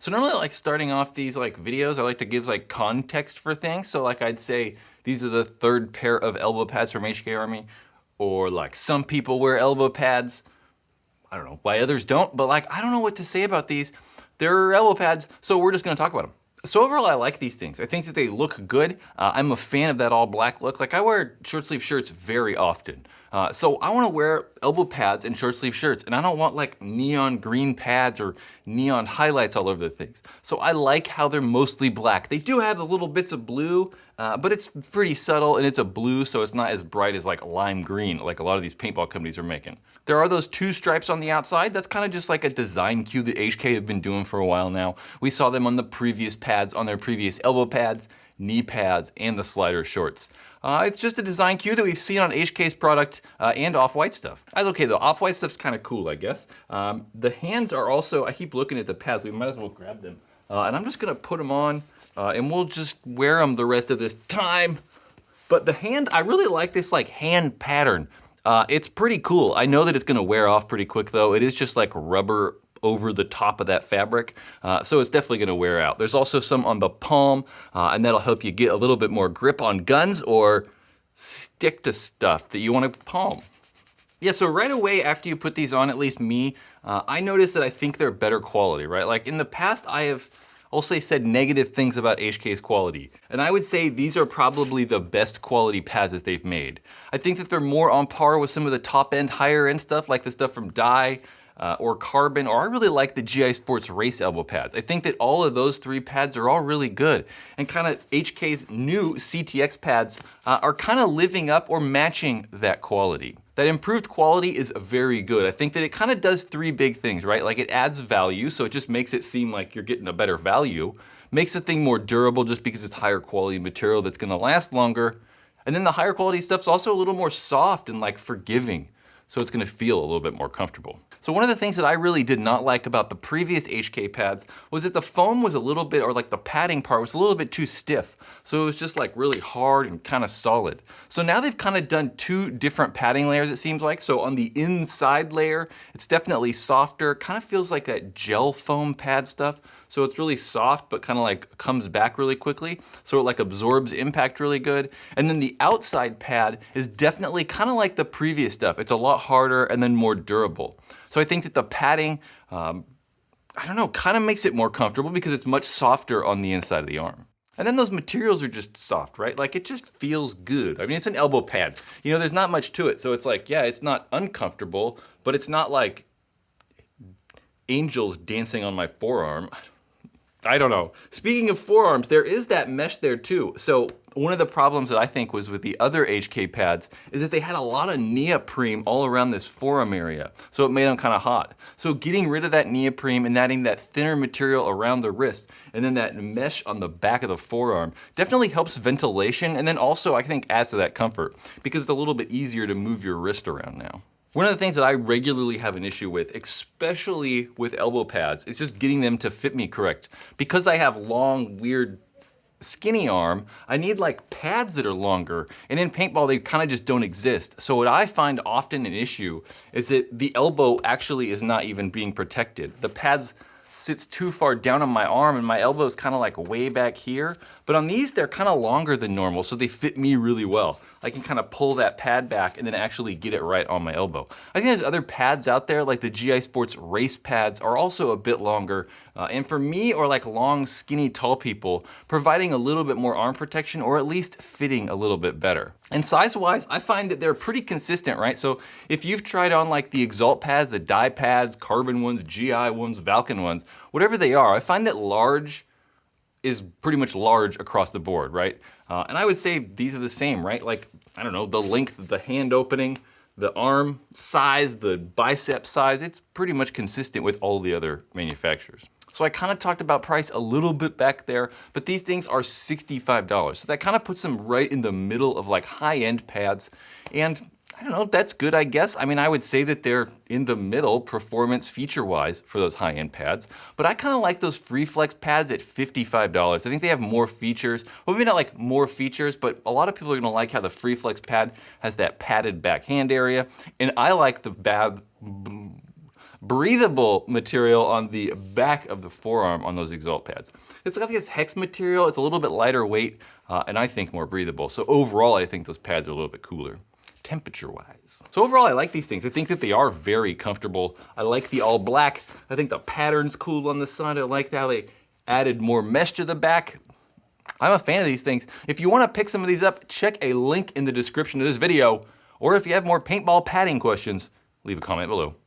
So normally like starting off these like videos, I like to give like context for things. So like I'd say these are the third pair of elbow pads from HK Army, or like some people wear elbow pads. I don't know why others don't, but like I don't know what to say about these. They're elbow pads, so we're just gonna talk about them. So overall, I like these things. I think that they look good. I'm a fan of that all black look. Like I wear short sleeve shirts very often. So I wanna wear elbow pads and short sleeve shirts, and I don't want like neon green pads or neon highlights all over the things. So I like how they're mostly black. They do have the little bits of blue, but it's pretty subtle and it's a blue, so it's not as bright as like lime green like a lot of these paintball companies are making. There are those two stripes on the outside. That's kind of just like a design cue that HK have been doing for a while now. We saw them on the previous pads, on their previous elbow pads, knee pads, and the slider shorts. It's just a design cue that we've seen on HK's product and Off-White stuff. That's okay though, Off-White stuff's kind of cool, I guess. The hands are also, I keep looking at the pads, we might as well grab them. And I'm just gonna put them on and we'll just wear them the rest of this time. But the hand, I really like this like hand pattern. It's pretty cool. I know that it's gonna wear off pretty quick though. It is just like rubber over the top of that fabric, so it's definitely gonna wear out. There's also some on the palm, and that'll help you get a little bit more grip on guns or stick to stuff that you wanna palm. Yeah, so right away after you put these on, at least me, I noticed that I think they're better quality, right? Like in the past I have, I'll say, said negative things about HK's quality. And I would say these are probably the best quality pads that they've made. I think that they're more on par with some of the top end, higher end stuff, like the stuff from Dye, or Carbon, or I really like the GI Sports Race elbow pads. I think that all of those three pads are all really good. And kind of HK's new CTX pads are kind of living up or matching that quality. That improved quality is very good. I think that it kind of does three big things, right? Like it adds value, so it just makes it seem like you're getting a better value. Makes the thing more durable just because it's higher quality material that's gonna last longer. And then the higher quality stuff's also a little more soft and like forgiving, so it's gonna feel a little bit more comfortable. So one of the things that I really did not like about the previous HK pads was that the foam was a little bit, or like the padding part was a little bit too stiff. So it was just like really hard and kind of solid. So now they've kind of done two different padding layers, it seems like. So on the inside layer, it's definitely softer, kind of feels like that gel foam pad stuff. So it's really soft, but kind of like comes back really quickly. So it like absorbs impact really good. And then the outside pad is definitely kind of like the previous stuff. It's a lot harder and then more durable. So I think that the padding, I don't know, kind of makes it more comfortable because it's much softer on the inside of the arm. And then those materials are just soft, right? Like it just feels good. I mean, it's an elbow pad. You know, there's not much to it. So it's like, yeah, it's not uncomfortable, but it's not like angels dancing on my forearm. I don't know. Speaking of forearms, there is that mesh there too. So one of the problems that I think was with the other HK pads is that they had a lot of neoprene all around this forearm area. So it made them kind of hot. So getting rid of that neoprene and adding that thinner material around the wrist and then that mesh on the back of the forearm definitely helps ventilation, and then also I think adds to that comfort because it's a little bit easier to move your wrist around now. One of the things that I regularly have an issue with, especially with elbow pads, is just getting them to fit me correct. Because I have long, weird, skinny arm, I need like pads that are longer, and in paintball they kind of just don't exist. So what I find often an issue is that the elbow actually is not even being protected. The pads sits too far down on my arm and my elbow is kind of like way back here. But on these, they're kind of longer than normal, so they fit me really well. I can kind of pull that pad back and then actually get it right on my elbow. I think there's other pads out there, like the GI Sports Race pads are also a bit longer. And for me, or like long, skinny, tall people, providing a little bit more arm protection, or at least fitting a little bit better. And size-wise, I find that they're pretty consistent, right? So if you've tried on like the Exalt pads, the Dye pads, Carbon ones, GI ones, Valken ones, whatever they are, I find that large is pretty much large across the board, right? And I would say these are the same, right? Like, I don't know, the length of the hand opening, the arm size, the bicep size, it's pretty much consistent with all the other manufacturers. So I kind of talked about price a little bit back there, but these things are $65. So that kind of puts them right in the middle of like high-end pads. And I don't know, that's good, I guess. I mean, I would say that they're in the middle performance feature-wise for those high-end pads, but I kind of like those Free Flex pads at $55. I think they have more features. Well, maybe not like more features, but a lot of people are gonna like how the Free Flex pad has that padded back hand area. And I like the breathable material on the back of the forearm on those Exalt pads. It's got this hex material, it's a little bit lighter weight, and I think more breathable. So overall, I think those pads are a little bit cooler, temperature-wise. So overall, I like these things. I think that they are very comfortable. I like the all black. I think the pattern's cool on the side. I like how they added more mesh to the back. I'm a fan of these things. If you want to pick some of these up, check a link in the description of this video, or if you have more paintball padding questions, leave a comment below.